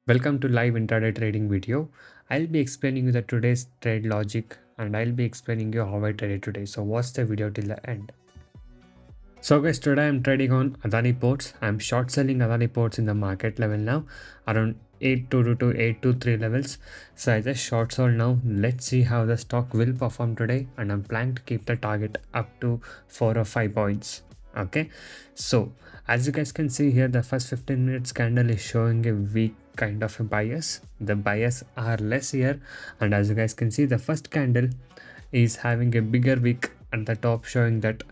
Welcome to live intraday trading video. I'll be explaining you the today's trade logic and I'll be explaining you how I traded today. So watch the video till the end. So guys, today I'm trading on Adani ports. I'm short selling Adani ports in the market level now around 822 to 823 levels. So I just short sold now. Let's see how the stock will perform today, and I'm planning to keep the target up to 4 or 5 points. Okay, so as you guys can see here, the first 15 minutes candle is showing a weak kind of a bias. The bias are less here, and as you guys can see, the first candle is having a bigger wick at the top, showing that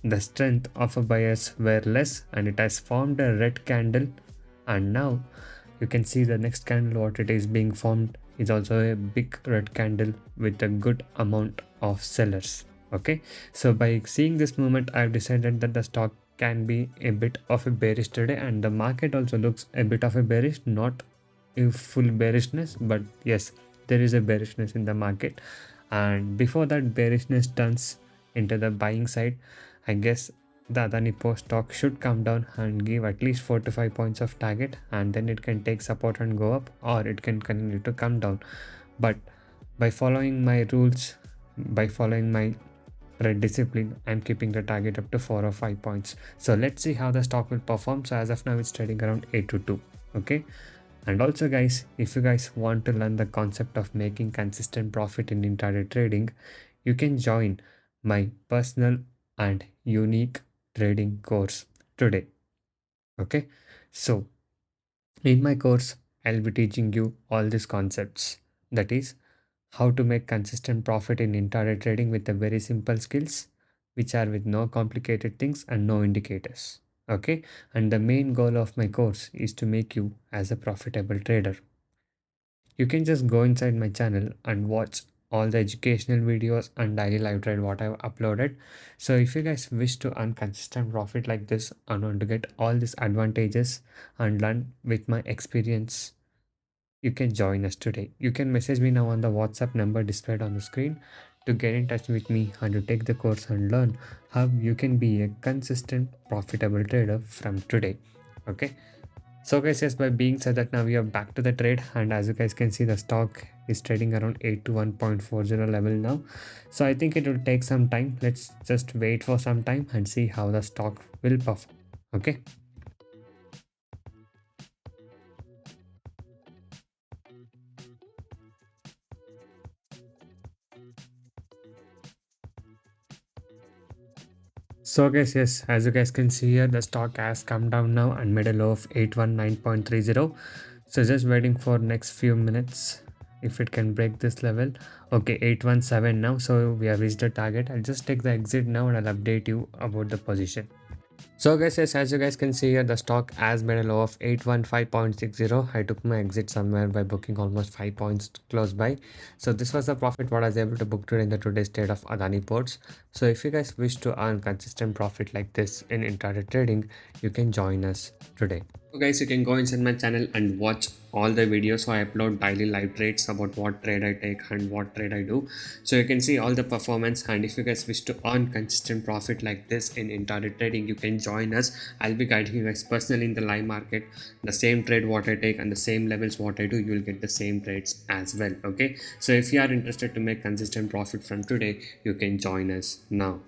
the strength of a bias were less, and it has formed a red candle. And now you can see the next candle what it is being formed is also a big red candle with a good amount of sellers. Okay, so by seeing this movement, I've decided that the stock can be a bit of a bearish today, and the market also looks a bit of a bearish, not a full bearishness, but yes, there is a bearishness in the market. And before that bearishness turns into the buying side, I guess the Adani Post stock should come down and give at least 4 to 5 points of target, and then it can take support and go up, or it can continue to come down. But by following my rules, by following my red discipline, I'm keeping the target up to 4 or 5 points. So let's see how the stock will perform. So as of now, it's trading around 8 to 2. Okay. And also guys, if you guys want to learn the concept of making consistent profit in intraday trading, you can join my personal and unique trading course today. Okay, so in my course, I'll be teaching you all these concepts. That is, how to make consistent profit in intraday trading with the very simple skills, which are with no complicated things and no indicators. Okay, and the main goal of my course is to make you as a profitable trader. You can just go inside my channel and watch all the educational videos and daily live trade what I've uploaded. So if you guys wish to earn consistent profit like this and want to get all these advantages and learn with my experience, you can join us today. You can message me now on the WhatsApp number displayed on the screen to get in touch with me and to take the course and learn how you can be a consistent profitable trader from today. Okay, so guys, yes, by being said that, now we are back to the trade, and as you guys can see, the stock is trading around 8 to 1.40 level now. So I think it will take some time. Let's just wait for some time and see how the stock will perform. Okay. So guys, yes, as you guys can see here, the stock has come down now and made a low of 819.30. So just waiting for next few minutes if it can break this level. Okay, 817 now, so we have reached the target. I'll just take the exit now and I'll update you about the position. So guys, yes, as you guys can see here, the stock has made a low of 815.60. I took my exit somewhere by booking almost 5 points close by. So this was the profit what I was able to book today in the today's trade of Adani ports. So if you guys wish to earn consistent profit like this in intraday trading, you can join us today. So guys, you can go inside my channel and watch all the videos. So I upload daily live trades about what trade I take and what trade I do. So you can see all the performance, and if you guys wish to earn consistent profit like this in intraday trading, you can join us. I'll be guiding you guys personally in the live market. The same trade what I take and the same levels what I do, you will get the same trades as well. Okay, so if you are interested to make consistent profit from today, you can join us now.